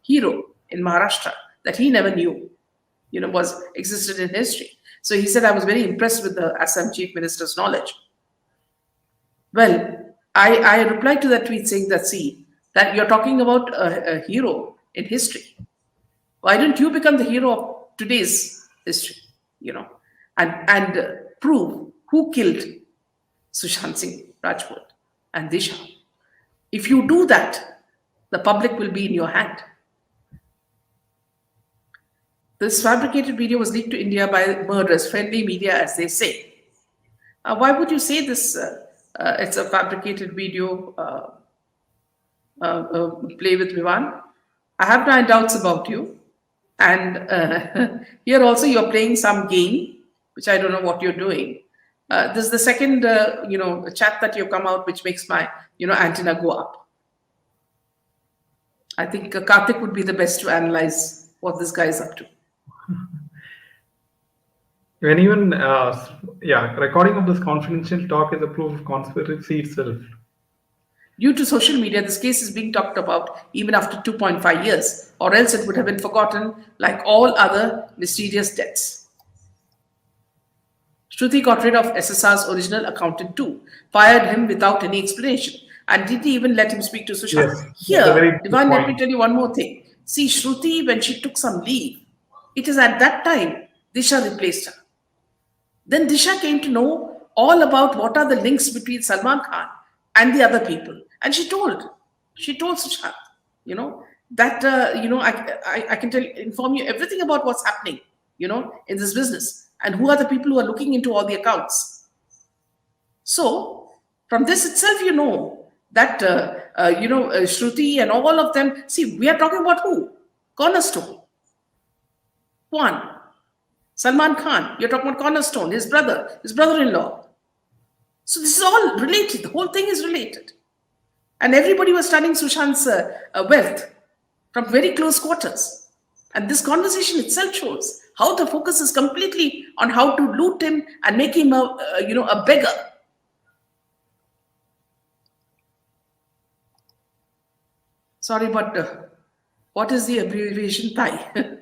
hero in Maharashtra that he never knew, existed in history. So he said, I was very impressed with the Assam chief minister's knowledge. Well, I replied to that tweet saying that you're talking about a hero in history. Why don't you become the hero of today's history, and prove who killed Sushant Singh Rajput and Disha? If you do that, the public will be in your hand. This fabricated video was leaked to India by murderers, friendly media, as they say. Why would you say this? It's a fabricated video. Play with Vivan. I have my doubts about you. And here also you're playing some game, which I don't know what you're doing. This is the second, chat that you come out, which makes my, antenna go up. I think Karthik would be the best to analyze what this guy is up to. When even, recording of this confidential talk is a proof of conspiracy itself. Due to social media, this case is being talked about even after 2.5 years, or else it would have been forgotten like all other mysterious deaths. Shruti got rid of SSR's original accountant too, fired him without any explanation, and didn't even let him speak to Sushant. Yes, that's a very Here, good Divine, let me point. tell you one more thing. See, Shruti, when she took some leave, it is at that time Disha replaced her. Then Disha came to know all about what are the links between Salman Khan and the other people. And she told Sushant, that, I can inform you everything about what's happening, in this business and who are the people who are looking into all the accounts. So from this itself, that, Shruti and all of them, see, we are talking about who? Cornerstone. One. Salman Khan, you're talking about Cornerstone, his brother-in-law. So this is all related. The whole thing is related. And everybody was studying Sushant's wealth from very close quarters. And this conversation itself shows how the focus is completely on how to loot him and make him a beggar. Sorry, but what is the abbreviation Thai?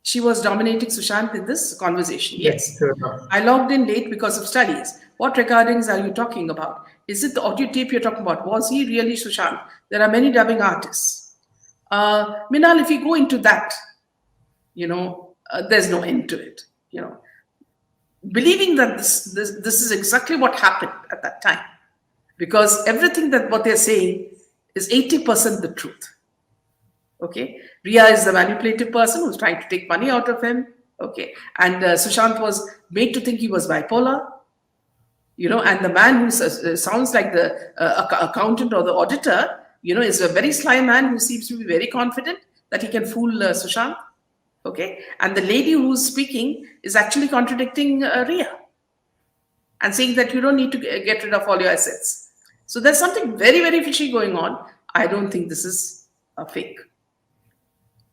She was dominating Sushant in this conversation. Yes. Fair enough. I logged in late because of studies. What recordings are you talking about? Is it the audio tape you're talking about? Was he really Sushant? There are many dubbing artists. Minal, if you go into that, there's no end to it. Believing that this is exactly what happened at that time, because everything that what they're saying is 80% the truth. Okay, Rhea is the manipulative person who's trying to take money out of him. Okay, and Sushant was made to think he was bipolar. And the man who sounds like the accountant or the auditor, is a very sly man who seems to be very confident that he can fool Sushant. Okay, and the lady who's speaking is actually contradicting Rhea and saying that you don't need to get rid of all your assets. So there's something very, very fishy going on. I don't think this is a fake.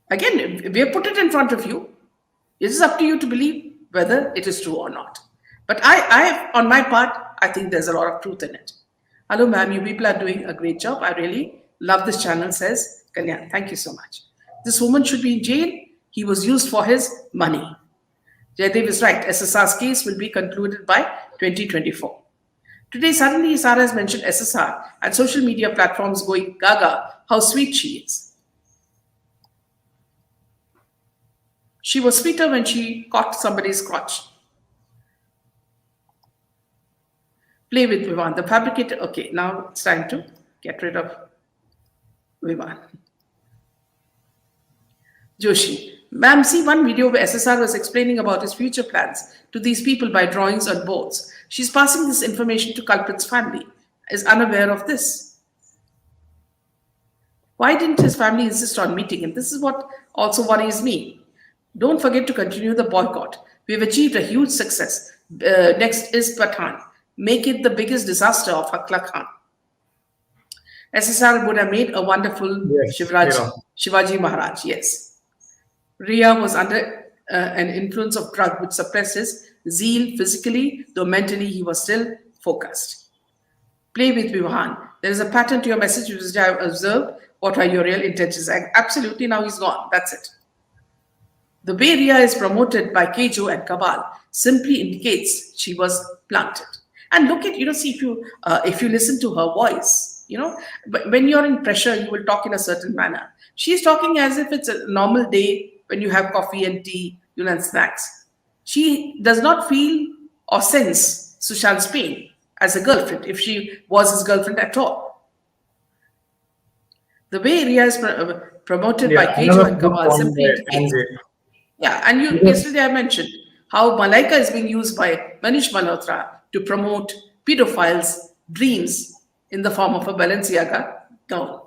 Again, we have put it in front of you. It is up to you to believe whether it is true or not. But on my part, I think there's a lot of truth in it. Hello, ma'am. You people are doing a great job. I really love this channel, says Kalyan. Thank you so much. This woman should be in jail. He was used for his money. Jaydev is right. SSR's case will be concluded by 2024. Today, suddenly, Sara has mentioned SSR and social media platforms going gaga, how sweet she is. She was sweeter when she caught somebody's crotch. Play with Vivan. The fabricator. Okay, now it's time to get rid of Vivan. Joshi. Ma'am, see one video where SSR was explaining about his future plans to these people by drawings on boards. She's passing this information to culprit's family. Is unaware of this. Why didn't his family insist on meeting him? This is what also worries me. Don't forget to continue the boycott. We have achieved a huge success. Next is Pathan. Make it the biggest disaster of Hakla Khan. SSR would have made a wonderful Yes, Shivaji Maharaj. Yes. Rhea was under an influence of drug which suppressed his zeal physically, though mentally he was still focused. Play with Vivahan. There is a pattern to your message which I have observed. What are your real intentions? Absolutely, now he's gone. That's it. The way Rhea is promoted by Kejo and Kabal simply indicates she was planted. And look at, see, if you listen to her voice, when you're in pressure, you will talk in a certain manner. She's talking as if it's a normal day when you have coffee and tea, and snacks. She does not feel or sense Sushant's pain as a girlfriend, if she was his girlfriend at all. The way Rhea is promoted by Kejo and Kabal simply indicates. Yeah, and yesterday I mentioned how Malaika is being used by Manish Malhotra to promote pedophiles' dreams in the form of a Balenciaga gown.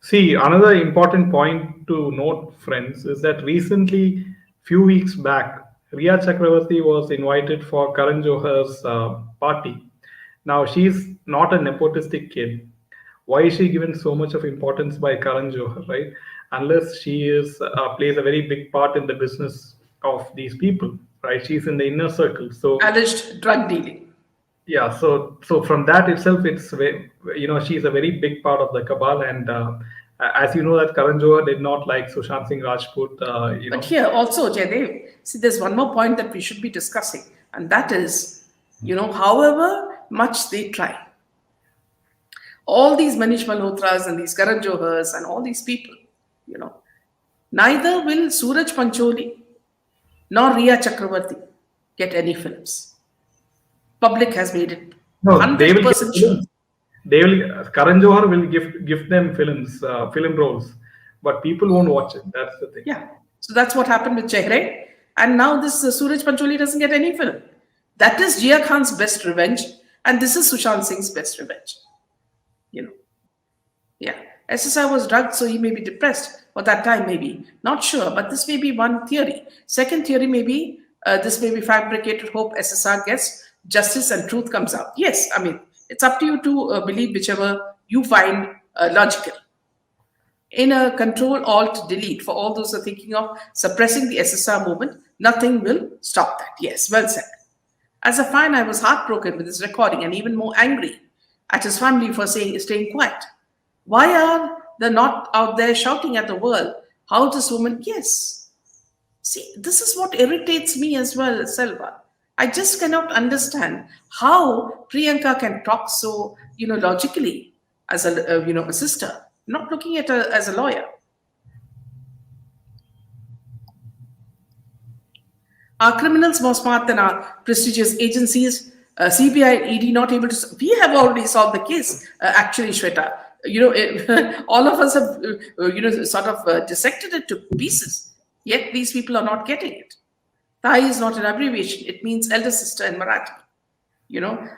See, another important point to note, friends, is that recently, few weeks back, Rhea Chakravarti was invited for Karan Johar's party. Now, she's not a nepotistic kid. Why is she given so much of importance by Karan Johar, right? unless she is plays a very big part in the business of these people, right? She's in the inner circle. So Alleged drug dealing. yeah, so from that itself, it's she's a very big part of the cabal, and as you know that Karan Johar did not like Sushant Singh Rajput. But here also, Jaydev, see, there's one more point that we should be discussing, and that is, however much they try, all these Manish Malhotras and these Karan Johars and all these people, neither will Suraj Pancholi nor Rhea Chakravarti get any films. Public has made it no, they will get 100% sure. films. They will. Karan Johar will give them films, film roles, but people won't watch it. That's the thing. Yeah. So that's what happened with Chehre. And now this Suraj Pancholi doesn't get any film. That is Jia Khan's best revenge. And this is Sushant Singh's best revenge. Yeah. SSR was drugged, so he may be depressed. Or that time, maybe. Not sure. But this may be one theory. Second theory may be, this may be fabricated hope SSR gets justice and truth comes out. Yes. I mean, it's up to you to believe whichever you find logical. In a Control-Alt-Delete, for all those who are thinking of suppressing the SSR movement, nothing will stop that. Yes, well said. As a fan, I was heartbroken with this recording and even more angry at his family for staying quiet. Why are they not out there shouting at the world how this woman... Yes. See, this is what irritates me as well, Selva. I just cannot understand how Priyanka can talk so, logically as a sister, not looking at her as a lawyer. Are criminals more smart than our prestigious agencies? CBI and ED not able to... We have already solved the case, actually, Shweta. All of us have, sort of dissected it to pieces. Yet these people are not getting it. Thai is not an abbreviation. It means elder sister in Marathi.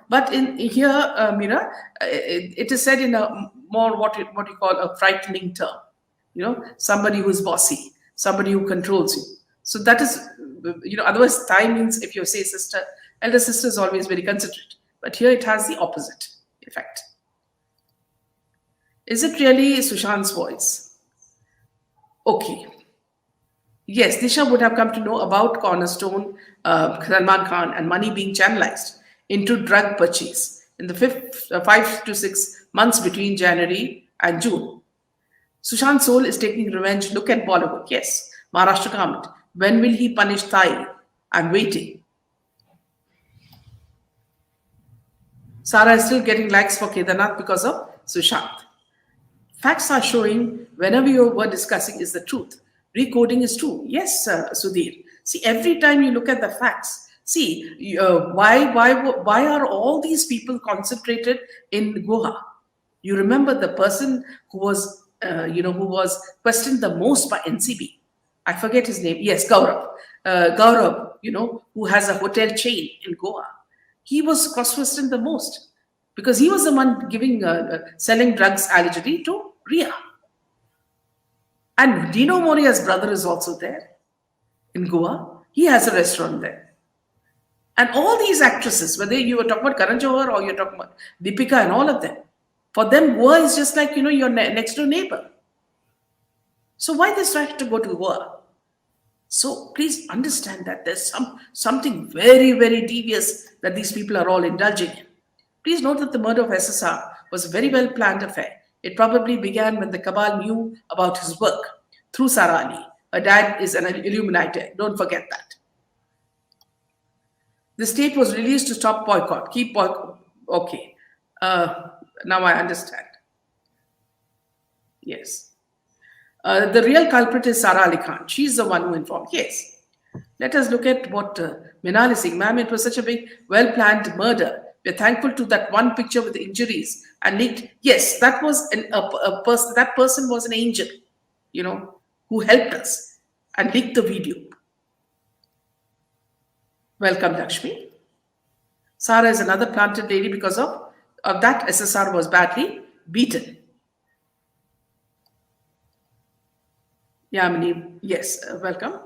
But in here, Mira, it is said in a more what you call a frightening term. Somebody who is bossy, somebody who controls you. So that is, otherwise Thai means if you say sister, elder sister is always very considerate. But here it has the opposite effect. Is it really Sushant's voice? Okay. Yes, Disha would have come to know about Cornerstone, Salman Khan, and money being channelized into drug purchase in the 5 to 6 months between January and June. Sushant's soul is taking revenge. Look at Bollywood. Yes, Maharashtra government. When will he punish Thai? I'm waiting. Sara is still getting likes for Kedarnath because of Sushant. Facts are showing whenever you were discussing is the truth. Recoding is true. Yes, Sudhir. See, every time you look at the facts, see, why are all these people concentrated in Goa? You remember the person who was, who was questioned the most by NCB. I forget his name. Yes, Gaurav. Gaurav, who has a hotel chain in Goa. He was cross-questioned the most because he was the one selling drugs allegedly to Rhea. And Dino Moria's brother is also there in Goa. He has a restaurant there. And all these actresses, whether you were talking about Karan Johar or you're talking about Deepika and all of them, for them, Goa is just like, your next door neighbor. So why this right to go to Goa? So please understand that there's something very, very devious that these people are all indulging in. Please note that the murder of SSR was a very well planned affair. It probably began when the cabal knew about his work through Sara Ali. Her dad is an Illuminati. Don't forget that. The state was released to stop boycott. Keep boycott. Okay. Now I understand. Yes. The real culprit is Sara Ali Khan. She's the one who informed. Yes. Let us look at what Minal is saying. Ma'am, it was such a big, well-planned murder. We're thankful to that one picture with the injuries and leaked. Yes, that was a person. That person was an angel, who helped us and leaked the video. Welcome, Lakshmi. Sara is another planted lady because of that. SSR was badly beaten. Yamini, yes, welcome.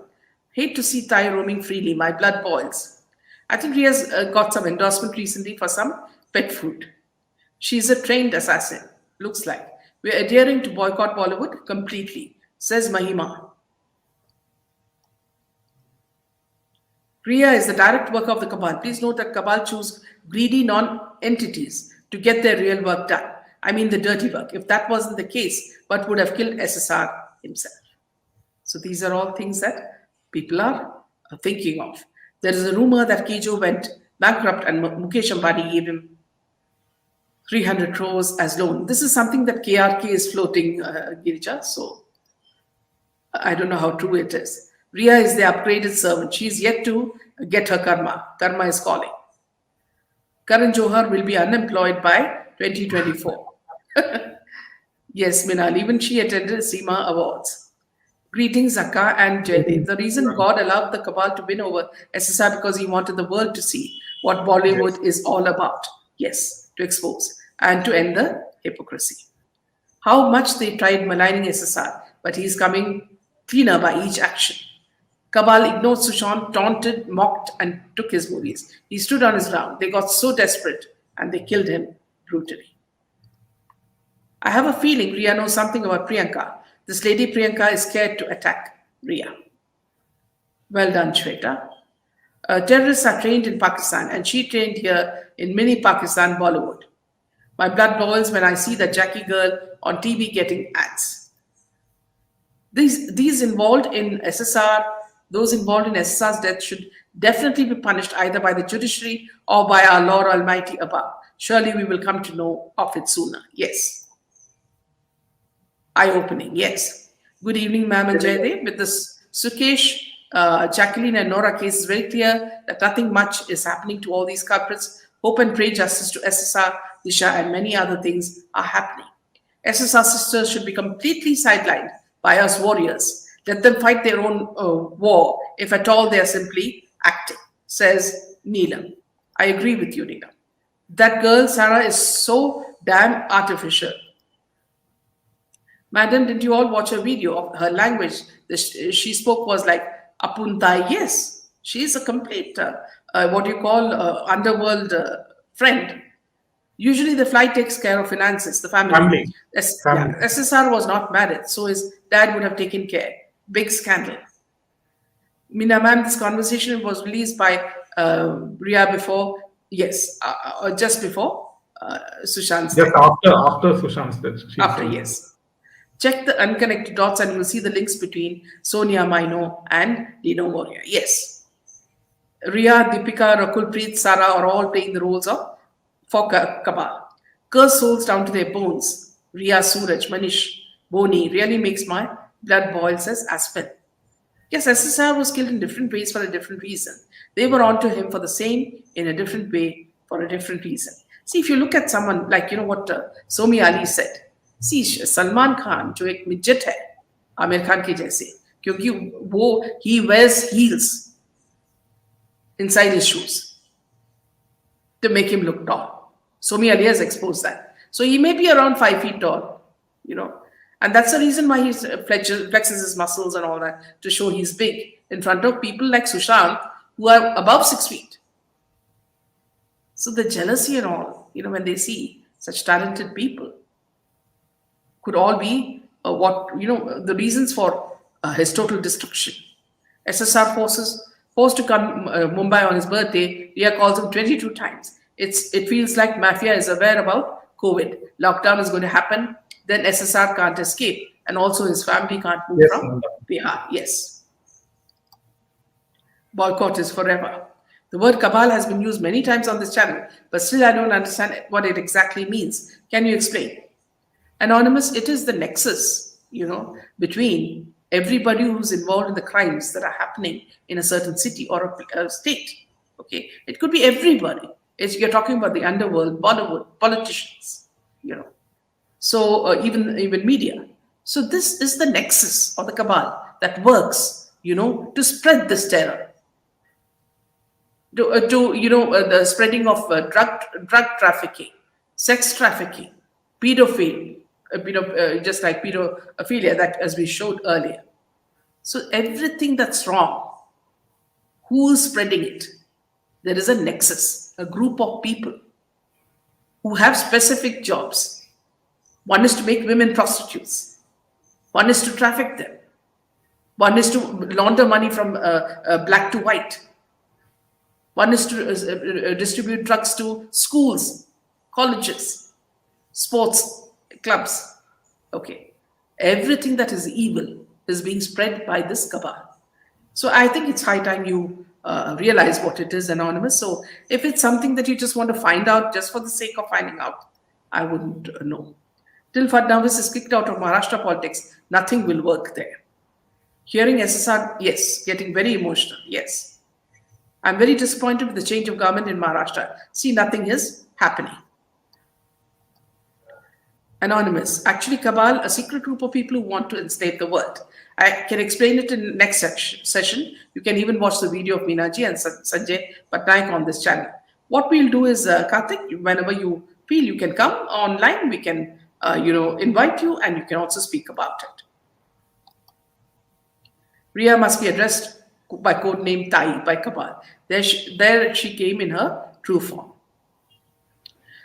Hate to see Thai roaming freely. My blood boils. I think Rhea's got some endorsement recently for some pet food. She's a trained assassin, looks like. We're adhering to boycott Bollywood completely. says Mahima. Rhea is the direct work of the cabal. Please note that cabal choose greedy non-entities to get their real work done. I mean the dirty work. If that wasn't the case, what would have killed SSR himself? So these are all things that people are thinking of. There is a rumor that Kijo went bankrupt and Mukesh Ambani gave him 300 crores as loan. This is something that KRK is floating, Girija. So I don't know how true it is. Rhea is the upgraded servant. She is yet to get her karma. Karma is calling. Karan Johar will be unemployed by 2024. Yes, Minal, even she attended SEMA Awards. Greetings, Akka and Jaydev. The reason God allowed the cabal to win over SSR because he wanted the world to see what Bollywood is all about. Yes, to expose and to end the hypocrisy. How much they tried maligning SSR, but he's coming cleaner by each action. Cabal ignored Sushant, taunted, mocked, and took his movies. He stood on his ground. They got so desperate and they killed him brutally. I have a feeling Rhea knows something about Priyanka. This lady Priyanka is scared to attack Rhea. Well done, Shweta. Terrorists are trained in Pakistan and she trained here in mini Pakistan Bollywood. My blood boils when I see that Jackie girl on TV getting ads. These involved in SSR, those involved in SSR's death should definitely be punished either by the judiciary or by our Lord Almighty above. Surely we will come to know of it sooner. Yes. Eye-opening, yes. Good evening, ma'am and Jaydev. With this Sukesh, Jacqueline and Nora case is very clear that nothing much is happening to all these culprits. Hope and pray justice to SSR, Disha and many other things are happening. SSR sisters should be completely sidelined by us warriors. Let them fight their own war, if at all they are simply acting, says Neelam. I agree with you, Neelam. That girl, Sarah, is so damn artificial. Madam, did you all watch a video of her language? She spoke was like Apuntai. Yes, she is a complete, what you call, underworld friend. Usually the fly takes care of finances, the family. Yeah, SSR was not married, so his dad would have taken care. Big scandal. Mina ma'am, this conversation was released by Rhea before, yes, just before Sushant's death. After Sushant's death. After, yes. Check the unconnected dots and you'll see the links between Sonia, Maino and Dino Moria. Yes. Rhea, Deepika, Rakulpreet, Sara are all playing the roles of for Cabal. Cursed souls down to their bones. Rhea, Suraj, Manish, Boni really makes my blood boil, says Aspen. Yes, SSR was killed in different ways for a different reason. They were onto him for the same in a different way for a different reason. See, if you look at someone like, you know what Somi Ali said. See, Salman Khan, जो एक मिज्जत है, आमिर खान के जैसे, क्योंकि वो he wears heels inside his shoes to make him look tall. Somi Ali has exposed that. So he may be around 5 feet tall, you know, and that's the reason why he flexes his muscles and all that to show he's big in front of people like Sushant who are above 6 feet. So the jealousy and all, you know, when they see such talented people, could all be the reasons for his total destruction. SSR forced to come Mumbai on his birthday. Rhea calls him 22 times. It feels like mafia is aware about COVID. Lockdown is going to happen. Then SSR can't escape, and also his family can't move from Bihar. Yes. Boycott is forever. The word cabal has been used many times on this channel, but still I don't understand what it exactly means. Can you explain? Anonymous, it is the nexus, you know, between everybody who's involved in the crimes that are happening in a certain city or a state. Okay, it could be everybody. You're talking about the underworld, Bollywood, politicians, you know. So even media. So this is the nexus of the cabal that works, you know, to spread this terror. The spreading of drug trafficking, sex trafficking, pedophilia. Just like pedophilia that as we showed earlier. So everything that's wrong, who's spreading it? There is a nexus, a group of people who have specific jobs. One is to make women prostitutes. One is to traffic them. One is to launder money from black to white. One is to distribute drugs to schools, colleges, sports clubs. Okay. Everything that is evil is being spread by this cabal. So I think it's high time you realize what it is, Anonymous. So if it's something that you just want to find out just for the sake of finding out, I wouldn't know. Till Fadnavis is kicked out of Maharashtra politics, nothing will work there. Hearing SSR, yes, getting very emotional, yes. I'm very disappointed with the change of government in Maharashtra. See, nothing is happening. Anonymous, actually cabal, a secret group of people who want to enslave the world. I can explain it in next session. You can even watch the video of Minaji and Sanjay Patnaik on this channel. What we'll do is, Karthik, whenever you feel you can come online, we can invite you and you can also speak about it. Rhea must be addressed by code name Tai by Cabal. There she came in her true form.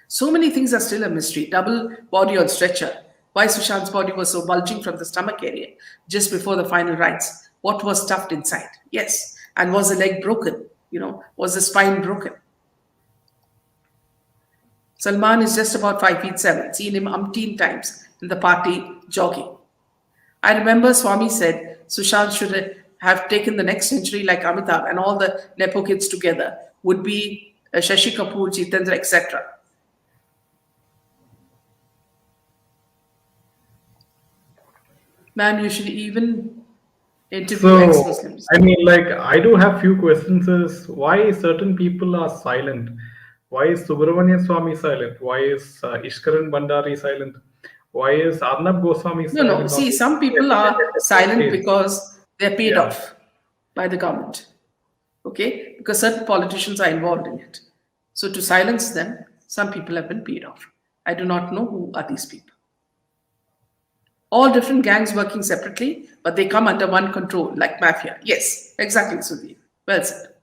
So many things are still a mystery. Double body on stretcher. Why Sushant's body was so bulging from the stomach area just before the final rites. What was stuffed inside? Yes. And was the leg broken? Was the spine broken? Salman is just about 5'7". Seen him umpteen times in the party jogging. I remember Swami said Sushant should have taken the next century like Amitabh, and all the Nepo kids together would be Shashi Kapoor, Jitendra, etc. Man, you should even interview ex-Muslims. I mean, I do have few questions. Is why certain people are silent? Why is Subramanian Swami silent? Why is Ishkaran Bandari silent? Why is Arnab Goswami silent? No. See, some people are silent because they're paid off by the government. Okay? Because certain politicians are involved in it. So to silence them, some people have been paid off. I do not know who are these people. All different gangs working separately, but they come under one control, like mafia. Yes, exactly, Sudhir. Well said.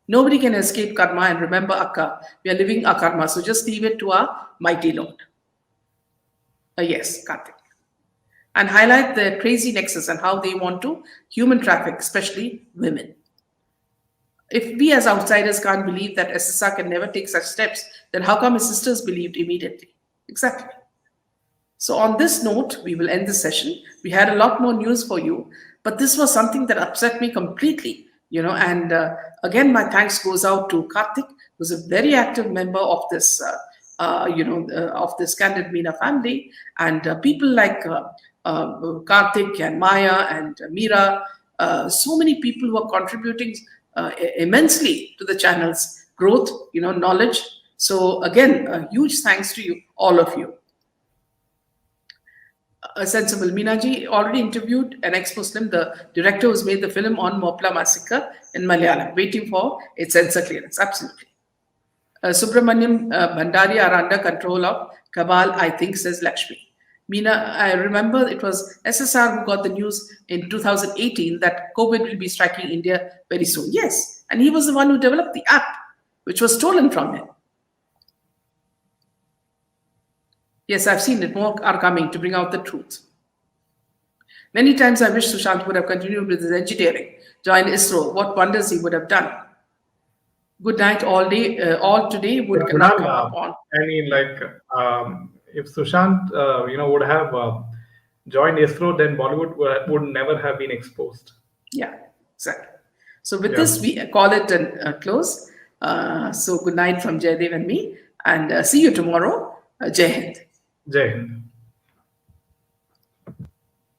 Nobody can escape karma, and remember, Akka, we are living our karma, so just leave it to our mighty Lord. Yes, Karthik. And highlight the crazy nexus and how they want to human traffic, especially women. If we as outsiders can't believe that SSR can never take such steps, then how come his sisters believed immediately? Exactly. So on this note, we will end the session. We had a lot more news for you, but this was something that upset me completely, and again, my thanks goes out to Karthik, who's a very active member of this, of this Candid Bina family, and people like Karthik and Maya and Meera, so many people who are contributing immensely to the channel's growth, knowledge. So again, a huge thanks to you, all of you. Sensible. Minaji already interviewed an ex-Muslim, the director who's made the film on Mopla massacre in Malayalam, waiting for its censor clearance. Absolutely. Subramaniam Bhandari are under control of Cabal, I think, says Lakshmi. Bina, I remember it was SSR who got the news in 2018 that COVID will be striking India very soon. Yes, and he was the one who developed the app, which was stolen from him. Yes, I've seen it. More are coming to bring out the truth. Many times I wish Sushant would have continued with his engineering, joined ISRO. What wonders he would have done. Good night all day. All today would not come up on. I mean, if Sushant, would have joined ISRO, then Bollywood would never have been exposed. Yeah, exactly. So with this, we call it a close. So good night from Jaydev and me, and see you tomorrow. Jai Hind. Jai Hind.